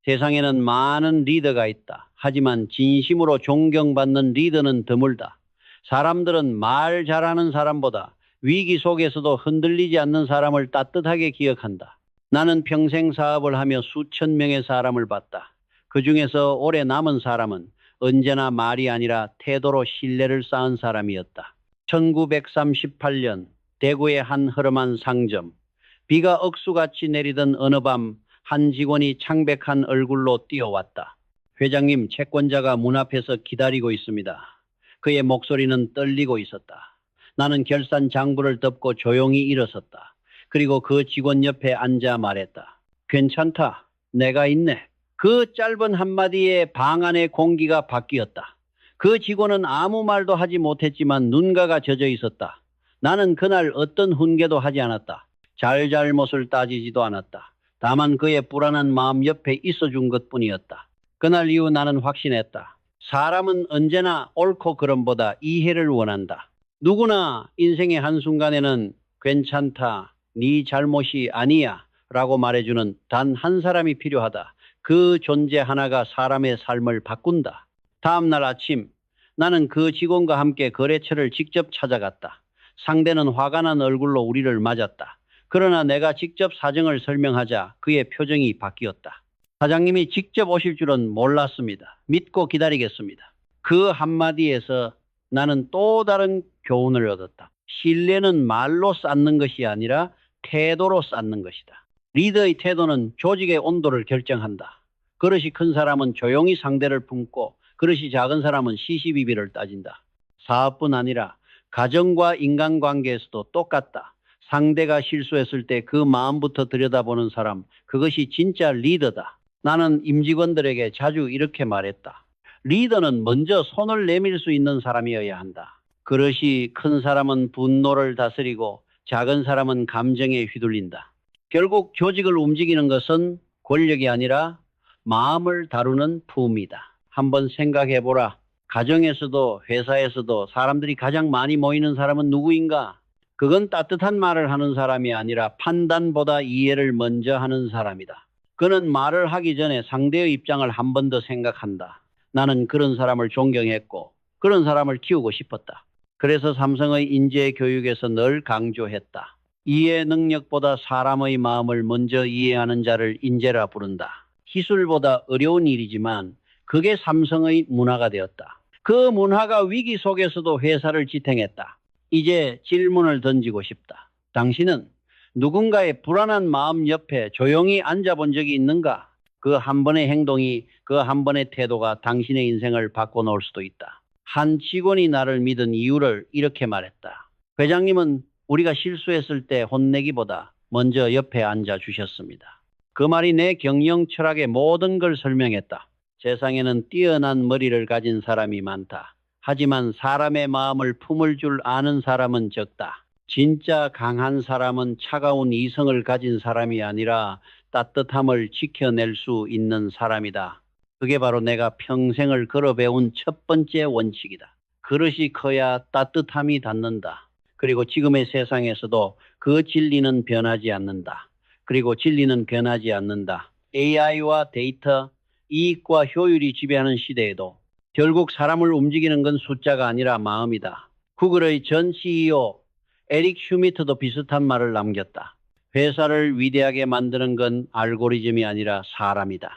세상에는 많은 리더가 있다. 하지만 진심으로 존경받는 리더는 드물다. 사람들은 말 잘하는 사람보다 위기 속에서도 흔들리지 않는 사람을 따뜻하게 기억한다. 나는 평생 사업을 하며 수천 명의 사람을 봤다. 그 중에서 오래 남은 사람은 언제나 말이 아니라 태도로 신뢰를 쌓은 사람이었다. 1938년 대구의 한 허름한 상점. 비가 억수같이 내리던 어느 밤 한 직원이 창백한 얼굴로 뛰어왔다. 회장님, 채권자가 문 앞에서 기다리고 있습니다. 그의 목소리는 떨리고 있었다. 나는 결산 장부를 덮고 조용히 일어섰다. 그리고 그 직원 옆에 앉아 말했다. 괜찮다. 내가 있네. 그 짧은 한마디에 방 안의 공기가 바뀌었다. 그 직원은 아무 말도 하지 못했지만 눈가가 젖어 있었다. 나는 그날 어떤 훈계도 하지 않았다. 잘잘못을 따지지도 않았다. 다만 그의 불안한 마음 옆에 있어준 것뿐이었다. 그날 이후 나는 확신했다. 사람은 언제나 옳고 그름보다 이해를 원한다. 누구나 인생의 한순간에는 괜찮다, 네 잘못이 아니야 라고 말해주는 단 한 사람이 필요하다. 그 존재 하나가 사람의 삶을 바꾼다. 다음 날 아침 나는 그 직원과 함께 거래처를 직접 찾아갔다. 상대는 화가 난 얼굴로 우리를 맞았다. 그러나 내가 직접 사정을 설명하자 그의 표정이 바뀌었다. 사장님이 직접 오실 줄은 몰랐습니다. 믿고 기다리겠습니다. 그 한마디에서 나는 또 다른 교훈을 얻었다. 신뢰는 말로 쌓는 것이 아니라 태도로 쌓는 것이다. 리더의 태도는 조직의 온도를 결정한다. 그릇이 큰 사람은 조용히 상대를 품고 그릇이 작은 사람은 시시비비를 따진다. 사업뿐 아니라 가정과 인간관계에서도 똑같다. 상대가 실수했을 때 그 마음부터 들여다보는 사람, 그것이 진짜 리더다. 나는 임직원들에게 자주 이렇게 말했다. 리더는 먼저 손을 내밀 수 있는 사람이어야 한다. 그릇이 큰 사람은 분노를 다스리고 작은 사람은 감정에 휘둘린다. 결국 조직을 움직이는 것은 권력이 아니라 마음을 다루는 품이다. 한번 생각해보라. 가정에서도 회사에서도 사람들이 가장 많이 모이는 사람은 누구인가? 그건 따뜻한 말을 하는 사람이 아니라 판단보다 이해를 먼저 하는 사람이다. 그는 말을 하기 전에 상대의 입장을 한 번 더 생각한다. 나는 그런 사람을 존경했고 그런 사람을 키우고 싶었다. 그래서 삼성의 인재 교육에서 늘 강조했다. 이해 능력보다 사람의 마음을 먼저 이해하는 자를 인재라 부른다. 기술보다 어려운 일이지만 그게 삼성의 문화가 되었다. 그 문화가 위기 속에서도 회사를 지탱했다. 이제 질문을 던지고 싶다. 당신은 누군가의 불안한 마음 옆에 조용히 앉아본 적이 있는가? 그 한 번의 행동이, 그 한 번의 태도가 당신의 인생을 바꿔놓을 수도 있다. 한 직원이 나를 믿은 이유를 이렇게 말했다. 회장님은 우리가 실수했을 때 혼내기보다 먼저 옆에 앉아 주셨습니다. 그 말이 내 경영 철학의 모든 걸 설명했다. 세상에는 뛰어난 머리를 가진 사람이 많다. 하지만 사람의 마음을 품을 줄 아는 사람은 적다. 진짜 강한 사람은 차가운 이성을 가진 사람이 아니라 따뜻함을 지켜낼 수 있는 사람이다. 그게 바로 내가 평생을 걸어 배운 첫 번째 원칙이다. 그릇이 커야 따뜻함이 닿는다. 그리고 지금의 세상에서도 그 진리는 변하지 않는다. 그리고 진리는 변하지 않는다. AI와 데이터, 이익과 효율이 지배하는 시대에도 결국 사람을 움직이는 건 숫자가 아니라 마음이다. 구글의 전 CEO 에릭 슈미트도 비슷한 말을 남겼다. 회사를 위대하게 만드는 건 알고리즘이 아니라 사람이다.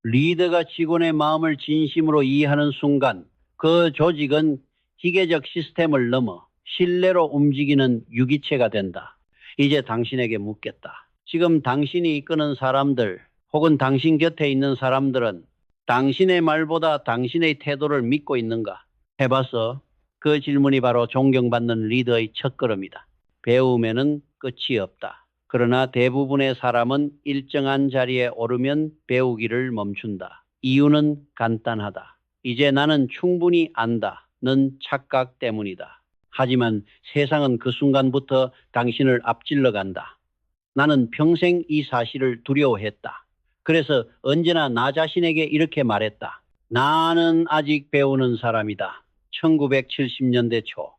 리더가 직원의 마음을 진심으로 이해하는 순간 그 조직은 기계적 시스템을 넘어 신뢰로 움직이는 유기체가 된다. 이제 당신에게 묻겠다. 지금 당신이 이끄는 사람들 혹은 당신 곁에 있는 사람들은 당신의 말보다 당신의 태도를 믿고 있는가? 해봤어. 그 질문이 바로 존경받는 리더의 첫걸음이다. 배움에는 끝이 없다. 그러나 대부분의 사람은 일정한 자리에 오르면 배우기를 멈춘다. 이유는 간단하다. 이제 나는 충분히 안다. 는 착각 때문이다. 하지만 세상은 그 순간부터 당신을 앞질러 간다. 나는 평생 이 사실을 두려워했다. 그래서 언제나 나 자신에게 이렇게 말했다. 나는 아직 배우는 사람이다. 1970년대 초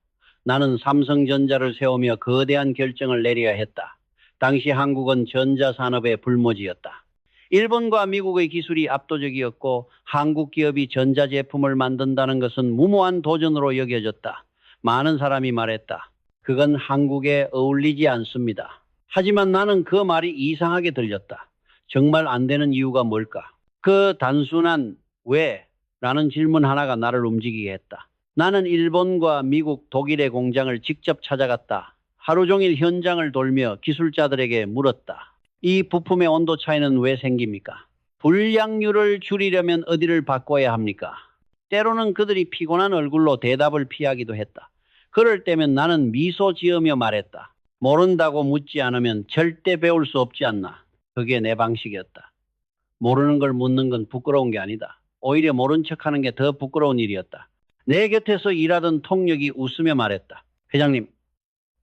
나는 삼성전자를 세우며 거대한 결정을 내려야 했다. 당시 한국은 전자산업의 불모지였다. 일본과 미국의 기술이 압도적이었고 한국 기업이 전자제품을 만든다는 것은 무모한 도전으로 여겨졌다. 많은 사람이 말했다. 그건 한국에 어울리지 않습니다. 하지만 나는 그 말이 이상하게 들렸다. 정말 안 되는 이유가 뭘까? 그 단순한 왜? 라는 질문 하나가 나를 움직이게 했다. 나는 일본과 미국, 독일의 공장을 직접 찾아갔다. 하루 종일 현장을 돌며 기술자들에게 물었다. 이 부품의 온도 차이는 왜 생깁니까? 불량률을 줄이려면 어디를 바꿔야 합니까? 때로는 그들이 피곤한 얼굴로 대답을 피하기도 했다. 그럴 때면 나는 미소 지으며 말했다. 모른다고 묻지 않으면 절대 배울 수 없지 않나. 그게 내 방식이었다. 모르는 걸 묻는 건 부끄러운 게 아니다. 오히려 모른 척하는 게 더 부끄러운 일이었다. 내 곁에서 일하던 통역이 웃으며 말했다. 회장님,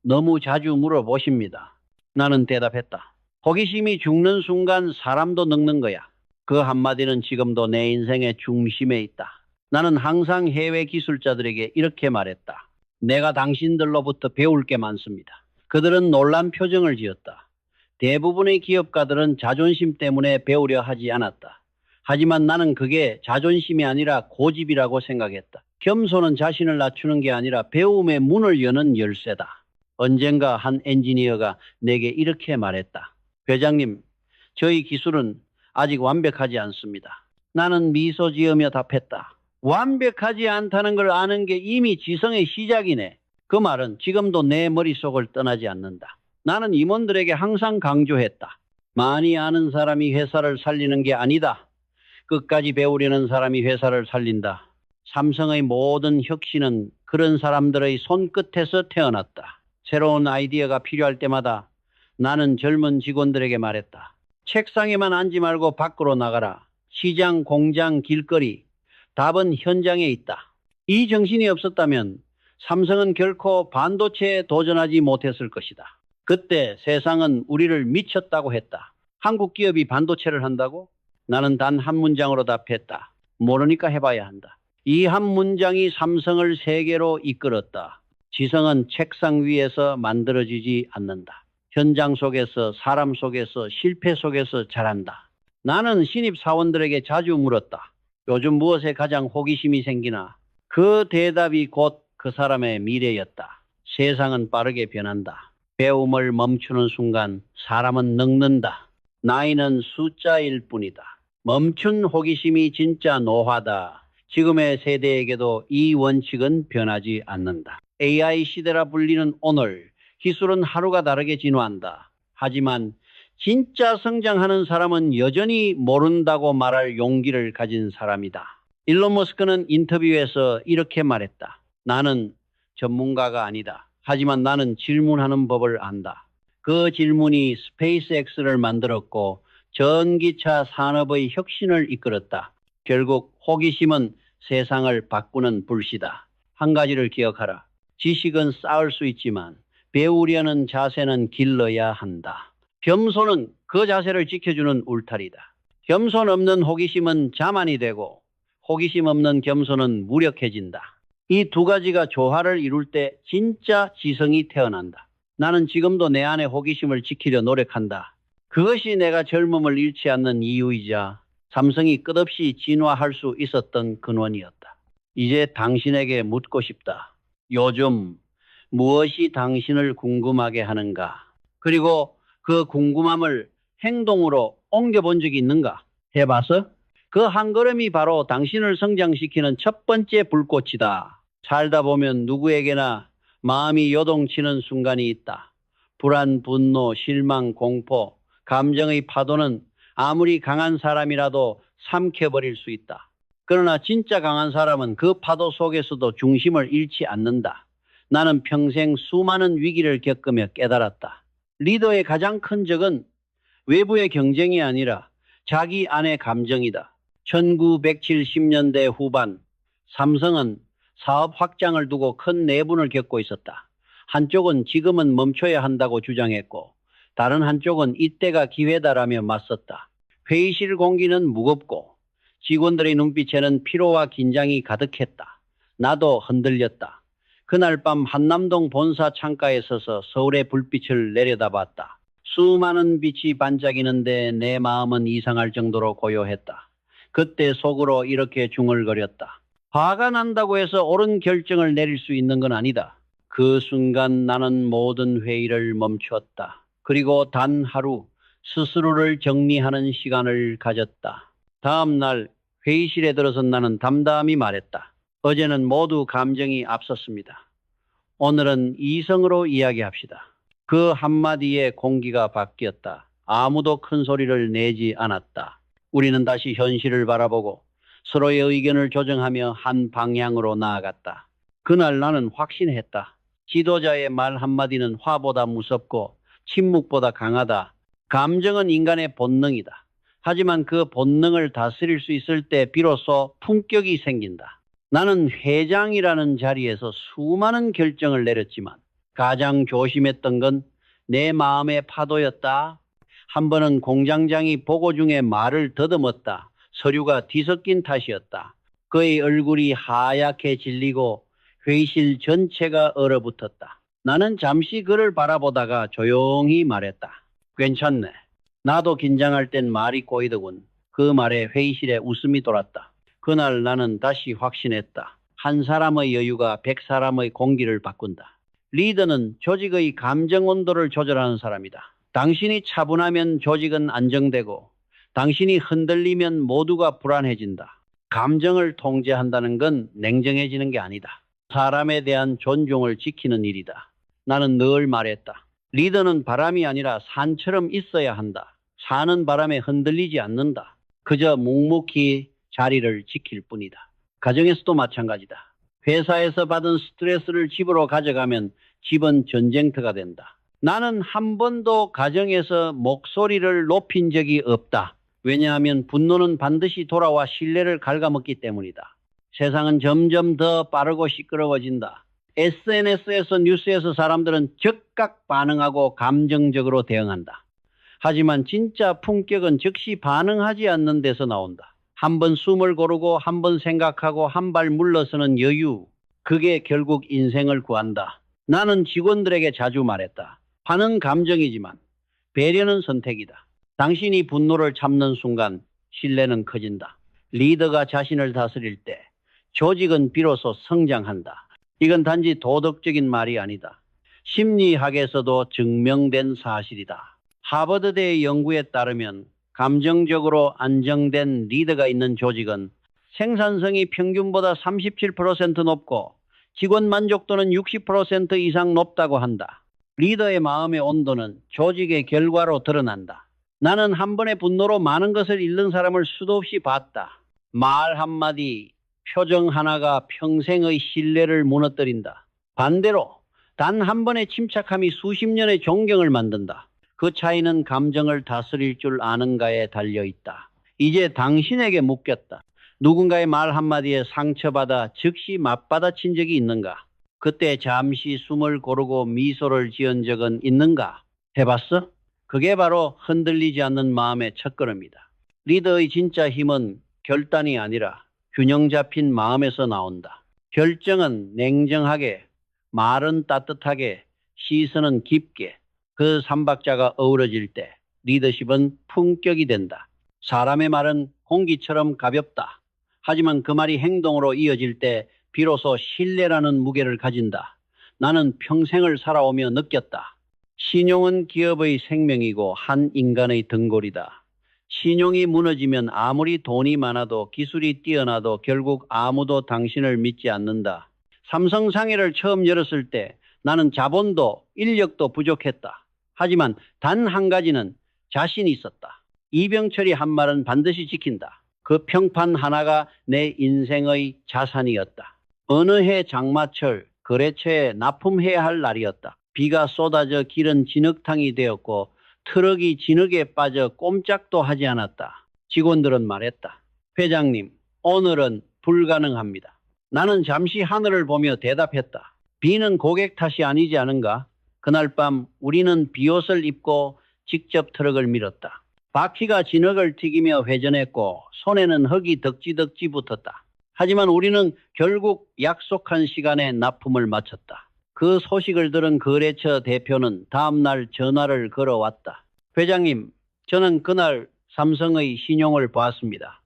너무 자주 물어보십니다. 나는 대답했다. 호기심이 죽는 순간 사람도 늙는 거야. 그 한마디는 지금도 내 인생의 중심에 있다. 나는 항상 해외 기술자들에게 이렇게 말했다. 내가 당신들로부터 배울 게 많습니다. 그들은 놀란 표정을 지었다. 대부분의 기업가들은 자존심 때문에 배우려 하지 않았다. 하지만 나는 그게 자존심이 아니라 고집이라고 생각했다. 겸손은 자신을 낮추는 게 아니라 배움의 문을 여는 열쇠다. 언젠가 한 엔지니어가 내게 이렇게 말했다. 회장님, 저희 기술은 아직 완벽하지 않습니다. 나는 미소 지으며 답했다. 완벽하지 않다는 걸 아는 게 이미 지성의 시작이네. 그 말은 지금도 내 머릿속을 떠나지 않는다. 나는 임원들에게 항상 강조했다. 많이 아는 사람이 회사를 살리는 게 아니다. 끝까지 배우려는 사람이 회사를 살린다. 삼성의 모든 혁신은 그런 사람들의 손끝에서 태어났다. 새로운 아이디어가 필요할 때마다 나는 젊은 직원들에게 말했다. 책상에만 앉지 말고 밖으로 나가라. 시장, 공장, 길거리. 답은 현장에 있다. 이 정신이 없었다면 삼성은 결코 반도체에 도전하지 못했을 것이다. 그때 세상은 우리를 미쳤다고 했다. 한국 기업이 반도체를 한다고? 나는 단 한 문장으로 답했다. 모르니까 해봐야 한다. 이 한 문장이 삼성을 세계로 이끌었다. 지성은 책상 위에서 만들어지지 않는다. 현장 속에서, 사람 속에서, 실패 속에서 자란다. 나는 신입 사원들에게 자주 물었다. 요즘 무엇에 가장 호기심이 생기나? 그 대답이 곧 그 사람의 미래였다. 세상은 빠르게 변한다. 배움을 멈추는 순간 사람은 늙는다. 나이는 숫자일 뿐이다. 멈춘 호기심이 진짜 노화다. 지금의 세대에게도 이 원칙은 변하지 않는다. AI 시대라 불리는 오늘, 기술은 하루가 다르게 진화한다. 하지만 진짜 성장하는 사람은 여전히 모른다고 말할 용기를 가진 사람이다. 일론 머스크는 인터뷰에서 이렇게 말했다. 나는 전문가가 아니다. 하지만 나는 질문하는 법을 안다. 그 질문이 스페이스X를 만들었고 전기차 산업의 혁신을 이끌었다. 결국 호기심은 세상을 바꾸는 불씨다. 한 가지를 기억하라. 지식은 쌓을 수 있지만 배우려는 자세는 길러야 한다. 겸손은 그 자세를 지켜주는 울타리다. 겸손 없는 호기심은 자만이 되고 호기심 없는 겸손은 무력해진다. 이 두 가지가 조화를 이룰 때 진짜 지성이 태어난다. 나는 지금도 내 안의 호기심을 지키려 노력한다. 그것이 내가 젊음을 잃지 않는 이유이자 삼성이 끝없이 진화할 수 있었던 근원이었다. 이제 당신에게 묻고 싶다. 요즘 무엇이 당신을 궁금하게 하는가? 그리고 그 궁금함을 행동으로 옮겨본 적이 있는가? 해봐서? 그 한 걸음이 바로 당신을 성장시키는 첫 번째 불꽃이다. 살다 보면 누구에게나 마음이 요동치는 순간이 있다. 불안, 분노, 실망, 공포, 감정의 파도는 아무리 강한 사람이라도 삼켜버릴 수 있다. 그러나 진짜 강한 사람은 그 파도 속에서도 중심을 잃지 않는다. 나는 평생 수많은 위기를 겪으며 깨달았다. 리더의 가장 큰 적은 외부의 경쟁이 아니라 자기 안의 감정이다. 1970년대 후반 삼성은 사업 확장을 두고 큰 내분을 겪고 있었다. 한쪽은 지금은 멈춰야 한다고 주장했고 다른 한쪽은 이때가 기회다라며 맞섰다. 회의실 공기는 무겁고 직원들의 눈빛에는 피로와 긴장이 가득했다. 나도 흔들렸다. 그날 밤 한남동 본사 창가에 서서 서울의 불빛을 내려다봤다. 수많은 빛이 반짝이는데 내 마음은 이상할 정도로 고요했다. 그때 속으로 이렇게 중얼거렸다. 화가 난다고 해서 옳은 결정을 내릴 수 있는 건 아니다. 그 순간 나는 모든 회의를 멈추었다. 그리고 단 하루 스스로를 정리하는 시간을 가졌다. 다음 날 회의실에 들어선 나는 담담히 말했다. 어제는 모두 감정이 앞섰습니다. 오늘은 이성으로 이야기합시다. 그 한마디에 공기가 바뀌었다. 아무도 큰 소리를 내지 않았다. 우리는 다시 현실을 바라보고 서로의 의견을 조정하며 한 방향으로 나아갔다. 그날 나는 확신했다. 지도자의 말 한마디는 화보다 무섭고 침묵보다 강하다. 감정은 인간의 본능이다. 하지만 그 본능을 다스릴 수 있을 때 비로소 품격이 생긴다. 나는 회장이라는 자리에서 수많은 결정을 내렸지만 가장 조심했던 건 내 마음의 파도였다. 한 번은 공장장이 보고 중에 말을 더듬었다. 서류가 뒤섞인 탓이었다. 그의 얼굴이 하얗게 질리고 회의실 전체가 얼어붙었다. 나는 잠시 그를 바라보다가 조용히 말했다. 괜찮네. 나도 긴장할 땐 말이 꼬이더군. 그 말에 회의실에 웃음이 돌았다. 그날 나는 다시 확신했다. 한 사람의 여유가 100사람의 공기를 바꾼다. 리더는 조직의 감정 온도를 조절하는 사람이다. 당신이 차분하면 조직은 안정되고 당신이 흔들리면 모두가 불안해진다. 감정을 통제한다는 건 냉정해지는 게 아니다. 사람에 대한 존중을 지키는 일이다. 나는 늘 말했다. 리더는 바람이 아니라 산처럼 있어야 한다. 사는 바람에 흔들리지 않는다. 그저 묵묵히 자리를 지킬 뿐이다. 가정에서도 마찬가지다. 회사에서 받은 스트레스를 집으로 가져가면 집은 전쟁터가 된다. 나는 한 번도 가정에서 목소리를 높인 적이 없다. 왜냐하면 분노는 반드시 돌아와 신뢰를 갉아먹기 때문이다. 세상은 점점 더 빠르고 시끄러워진다. SNS에서 뉴스에서 사람들은 즉각 반응하고 감정적으로 대응한다. 하지만 진짜 품격은 즉시 반응하지 않는 데서 나온다. 한 번 숨을 고르고 한 번 생각하고 한 발 물러서는 여유. 그게 결국 인생을 구한다. 나는 직원들에게 자주 말했다. 화는 감정이지만 배려는 선택이다. 당신이 분노를 참는 순간 신뢰는 커진다. 리더가 자신을 다스릴 때 조직은 비로소 성장한다. 이건 단지 도덕적인 말이 아니다. 심리학에서도 증명된 사실이다. 하버드대의 연구에 따르면 감정적으로 안정된 리더가 있는 조직은 생산성이 평균보다 37% 높고 직원 만족도는 60% 이상 높다고 한다. 리더의 마음의 온도는 조직의 결과로 드러난다. 나는 한 번의 분노로 많은 것을 잃는 사람을 수도 없이 봤다. 말 한마디, 표정 하나가 평생의 신뢰를 무너뜨린다. 반대로 단 한 번의 침착함이 수십 년의 존경을 만든다. 그 차이는 감정을 다스릴 줄 아는가에 달려있다. 이제 당신에게 묻겠다. 누군가의 말 한마디에 상처받아 즉시 맞받아친 적이 있는가? 그때 잠시 숨을 고르고 미소를 지은 적은 있는가? 해봤어? 그게 바로 흔들리지 않는 마음의 첫걸음이다. 리더의 진짜 힘은 결단이 아니라 균형 잡힌 마음에서 나온다. 결정은 냉정하게, 말은 따뜻하게, 시선은 깊게. 그 삼박자가 어우러질 때 리더십은 품격이 된다. 사람의 말은 공기처럼 가볍다. 하지만 그 말이 행동으로 이어질 때 비로소 신뢰라는 무게를 가진다. 나는 평생을 살아오며 느꼈다. 신용은 기업의 생명이고 한 인간의 등골이다. 신용이 무너지면 아무리 돈이 많아도 기술이 뛰어나도 결국 아무도 당신을 믿지 않는다. 삼성상해를 처음 열었을 때 나는 자본도 인력도 부족했다. 하지만 단 한 가지는 자신이 있었다. 이병철이 한 말은 반드시 지킨다. 그 평판 하나가 내 인생의 자산이었다. 어느 해 장마철 거래처에 납품해야 할 날이었다. 비가 쏟아져 길은 진흙탕이 되었고 트럭이 진흙에 빠져 꼼짝도 하지 않았다. 직원들은 말했다. 회장님, 오늘은 불가능합니다. 나는 잠시 하늘을 보며 대답했다. 비는 고객 탓이 아니지 않은가? 그날 밤 우리는 비옷을 입고 직접 트럭을 밀었다. 바퀴가 진흙을 튀기며 회전했고 손에는 흙이 덕지덕지 붙었다. 하지만 우리는 결국 약속한 시간에 납품을 마쳤다. 그 소식을 들은 거래처 대표는 다음날 전화를 걸어왔다. 회장님, 저는 그날 삼성의 신용을 보았습니다.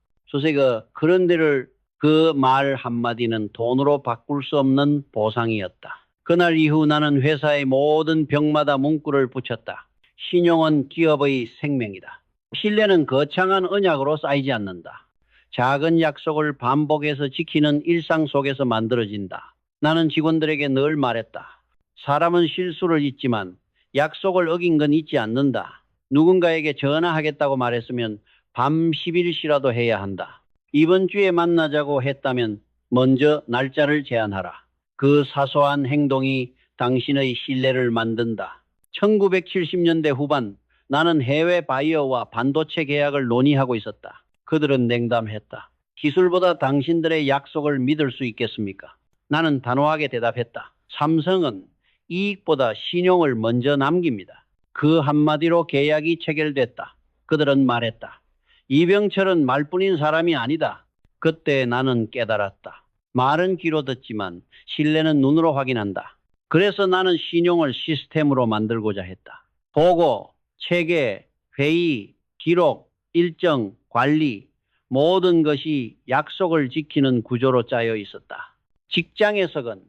그런 데를 그 말 한마디는 돈으로 바꿀 수 없는 보상이었다. 그날 이후 나는 회사의 모든 벽마다 문구를 붙였다. 신용은 기업의 생명이다. 신뢰는 거창한 언약으로 쌓이지 않는다. 작은 약속을 반복해서 지키는 일상 속에서 만들어진다. 나는 직원들에게 늘 말했다. 사람은 실수를 잊지만 약속을 어긴 건 잊지 않는다. 누군가에게 전화하겠다고 말했으면 밤 10일시라도 해야 한다. 이번 주에 만나자고 했다면 먼저 날짜를 제안하라. 그 사소한 행동이 당신의 신뢰를 만든다. 1970년대 후반 나는 해외 바이어와 반도체 계약을 논의하고 있었다. 그들은 냉담했다. 기술보다 당신들의 약속을 믿을 수 있겠습니까? 나는 단호하게 대답했다. 삼성은 이익보다 신용을 먼저 남깁니다. 그 한마디로 계약이 체결됐다. 그들은 말했다. 이병철은 말뿐인 사람이 아니다. 그때 나는 깨달았다. 말은 귀로 듣지만 신뢰는 눈으로 확인한다. 그래서 나는 신용을 시스템으로 만들고자 했다. 보고, 체계, 회의, 기록, 일정, 관리, 모든 것이 약속을 지키는 구조로 짜여 있었다. 직장에서건,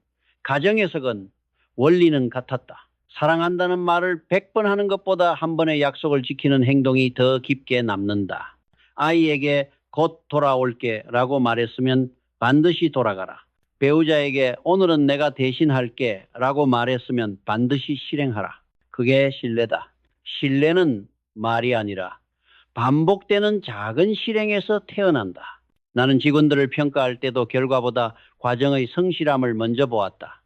가정에서건 원리는 같았다. 사랑한다는 말을 100번 하는 것보다 한 번의 약속을 지키는 행동이 더 깊게 남는다. 아이에게 곧 돌아올게 라고 말했으면 반드시 돌아가라. 배우자에게 오늘은 내가 대신할게 라고 말했으면 반드시 실행하라. 그게 신뢰다. 신뢰는 말이 아니라 반복되는 작은 실행에서 태어난다. 나는 직원들을 평가할 때도 결과보다 과정의 성실함을 먼저 보았다.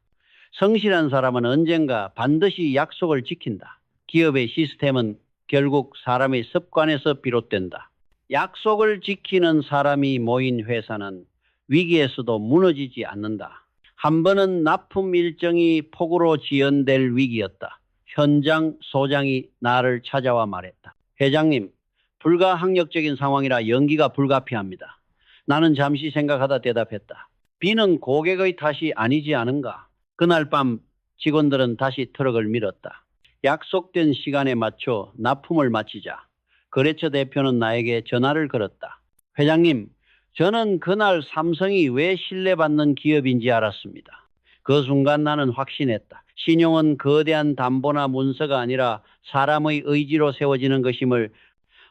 성실한 사람은 언젠가 반드시 약속을 지킨다. 기업의 시스템은 결국 사람의 습관에서 비롯된다. 약속을 지키는 사람이 모인 회사는 위기에서도 무너지지 않는다. 한 번은 납품 일정이 폭우로 지연될 위기였다. 현장 소장이 나를 찾아와 말했다. 회장님, 불가항력적인 상황이라 연기가 불가피합니다. 나는 잠시 생각하다 대답했다. 비는 고객의 탓이 아니지 않은가? 그날 밤 직원들은 다시 트럭을 밀었다. 약속된 시간에 맞춰 납품을 마치자 거래처 대표는 나에게 전화를 걸었다. 회장님, 저는 그날 삼성이 왜 신뢰받는 기업인지 알았습니다. 그 순간 나는 확신했다. 신용은 거대한 담보나 문서가 아니라 사람의 의지로 세워지는 것임을.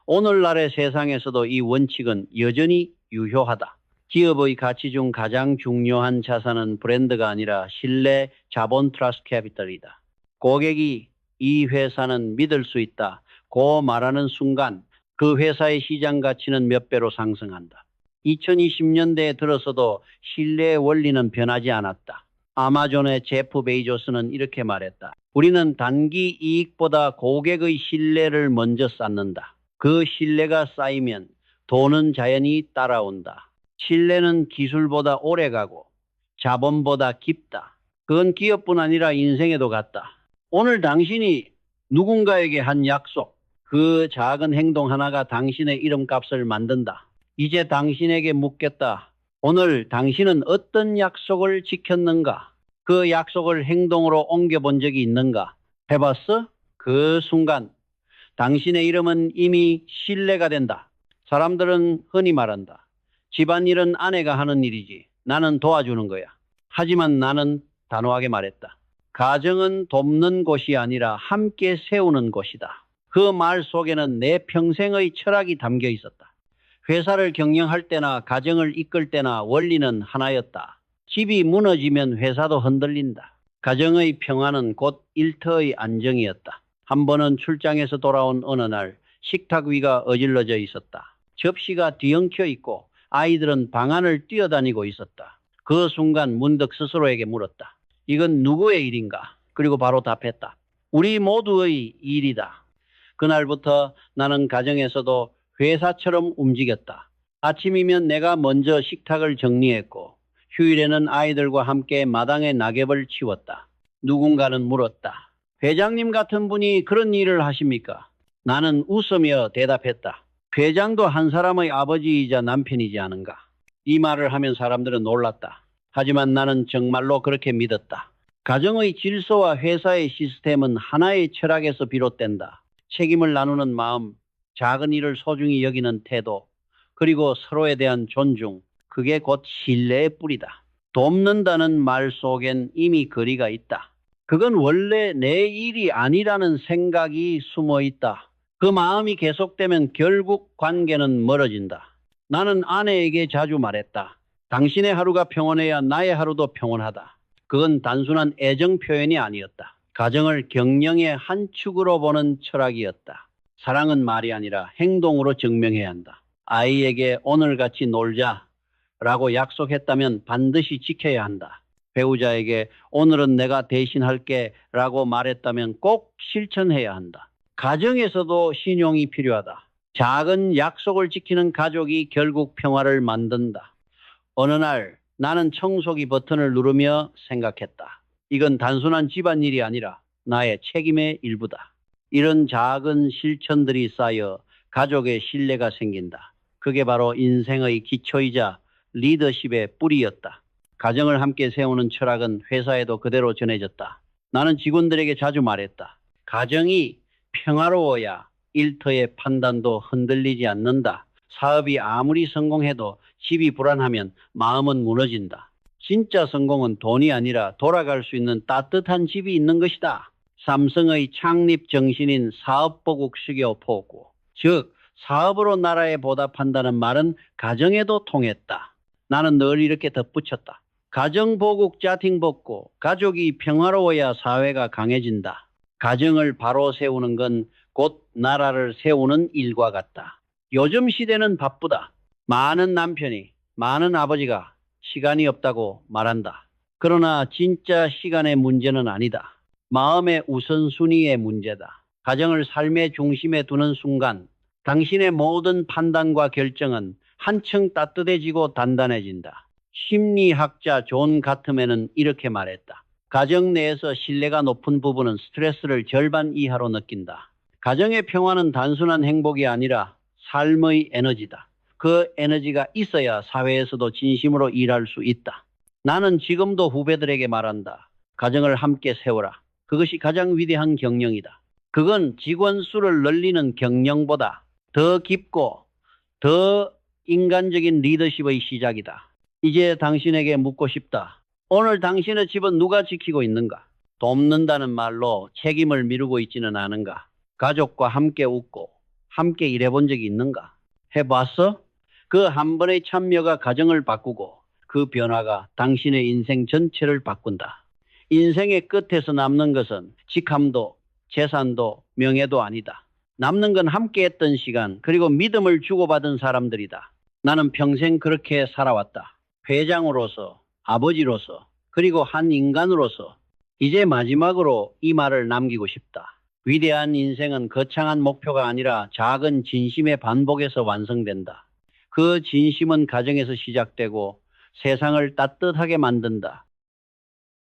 오늘날의 세상에서도 이 원칙은 여전히 유효하다. 기업의 가치 중 가장 중요한 자산은 브랜드가 아니라 신뢰, 자본, 트러스트 캐피털이다. 고객이 이 회사는 믿을 수 있다 고 말하는 순간 그 회사의 시장 가치는 몇 배로 상승한다. 2020년대에 들어서도 신뢰의 원리는 변하지 않았다. 아마존의 제프 베이조스는 이렇게 말했다. 우리는 단기 이익보다 고객의 신뢰를 먼저 쌓는다. 그 신뢰가 쌓이면 돈은 자연히 따라온다. 신뢰는 기술보다 오래가고 자본보다 깊다. 그건 기업뿐 아니라 인생에도 같다. 오늘 당신이 누군가에게 한 약속, 그 작은 행동 하나가 당신의 이름값을 만든다. 이제 당신에게 묻겠다. 오늘 당신은 어떤 약속을 지켰는가? 그 약속을 행동으로 옮겨본 적이 있는가? 해봤어? 그 순간 당신의 이름은 이미 신뢰가 된다. 사람들은 흔히 말한다. 집안일은 아내가 하는 일이지. 나는 도와주는 거야. 하지만 나는 단호하게 말했다. 가정은 돕는 곳이 아니라 함께 세우는 곳이다. 그 말 속에는 내 평생의 철학이 담겨 있었다. 회사를 경영할 때나 가정을 이끌 때나 원리는 하나였다. 집이 무너지면 회사도 흔들린다. 가정의 평화는 곧 일터의 안정이었다. 한 번은 출장에서 돌아온 어느 날 식탁 위가 어질러져 있었다. 접시가 뒤엉켜 있고 아이들은 방 안을 뛰어다니고 있었다. 그 순간 문득 스스로에게 물었다. 이건 누구의 일인가? 그리고 바로 답했다. 우리 모두의 일이다. 그날부터 나는 가정에서도 회사처럼 움직였다. 아침이면 내가 먼저 식탁을 정리했고 휴일에는 아이들과 함께 마당에 낙엽을 치웠다. 누군가는 물었다. 회장님 같은 분이 그런 일을 하십니까? 나는 웃으며 대답했다. 회장도 한 사람의 아버지이자 남편이지 않은가? 이 말을 하면 사람들은 놀랐다. 하지만 나는 정말로 그렇게 믿었다. 가정의 질서와 회사의 시스템은 하나의 철학에서 비롯된다. 책임을 나누는 마음, 작은 일을 소중히 여기는 태도, 그리고 서로에 대한 존중, 그게 곧 신뢰의 뿌리다. 돕는다는 말 속엔 이미 거리가 있다. 그건 원래 내 일이 아니라는 생각이 숨어 있다. 그 마음이 계속되면 결국 관계는 멀어진다. 나는 아내에게 자주 말했다. 당신의 하루가 평온해야 나의 하루도 평온하다. 그건 단순한 애정 표현이 아니었다. 가정을 경영의 한 축으로 보는 철학이었다. 사랑은 말이 아니라 행동으로 증명해야 한다. 아이에게 오늘같이 놀자라고 약속했다면 반드시 지켜야 한다. 배우자에게 오늘은 내가 대신할게 라고 말했다면 꼭 실천해야 한다. 가정에서도 신용이 필요하다. 작은 약속을 지키는 가족이 결국 평화를 만든다. 어느 날 나는 청소기 버튼을 누르며 생각했다. 이건 단순한 집안일이 아니라 나의 책임의 일부다. 이런 작은 실천들이 쌓여 가족의 신뢰가 생긴다. 그게 바로 인생의 기초이자 리더십의 뿌리였다. 가정을 함께 세우는 철학은 회사에도 그대로 전해졌다. 나는 직원들에게 자주 말했다. 가정이 평화로워야 일터의 판단도 흔들리지 않는다. 사업이 아무리 성공해도 집이 불안하면 마음은 무너진다. 진짜 성공은 돈이 아니라 돌아갈 수 있는 따뜻한 집이 있는 것이다. 삼성의 창립 정신인 사업보국 수교포고, 즉 사업으로 나라에 보답한다는 말은 가정에도 통했다. 나는 늘 이렇게 덧붙였다. 가정보국 짜팅벗고 가족이 평화로워야 사회가 강해진다. 가정을 바로 세우는 건 곧 나라를 세우는 일과 같다. 요즘 시대는 바쁘다. 많은 남편이, 많은 아버지가 시간이 없다고 말한다. 그러나 진짜 시간의 문제는 아니다. 마음의 우선순위의 문제다. 가정을 삶의 중심에 두는 순간 당신의 모든 판단과 결정은 한층 따뜻해지고 단단해진다. 심리학자 존 가트맨은 이렇게 말했다. 가정 내에서 신뢰가 높은 부부는 스트레스를 절반 이하로 느낀다. 가정의 평화는 단순한 행복이 아니라 삶의 에너지다. 그 에너지가 있어야 사회에서도 진심으로 일할 수 있다. 나는 지금도 후배들에게 말한다. 가정을 함께 세워라. 그것이 가장 위대한 경영이다. 그건 직원 수를 늘리는 경영보다 더 깊고 더 인간적인 리더십의 시작이다. 이제 당신에게 묻고 싶다. 오늘 당신의 집은 누가 지키고 있는가? 돕는다는 말로 책임을 미루고 있지는 않은가? 가족과 함께 웃고 함께 일해본 적이 있는가? 해봤어? 그 한 번의 참여가 가정을 바꾸고 그 변화가 당신의 인생 전체를 바꾼다. 인생의 끝에서 남는 것은 직함도 재산도 명예도 아니다. 남는 건 함께 했던 시간 그리고 믿음을 주고받은 사람들이다. 나는 평생 그렇게 살아왔다. 회장으로서, 아버지로서, 그리고 한 인간으로서 이제 마지막으로 이 말을 남기고 싶다. 위대한 인생은 거창한 목표가 아니라 작은 진심의 반복에서 완성된다. 그 진심은 가정에서 시작되고 세상을 따뜻하게 만든다.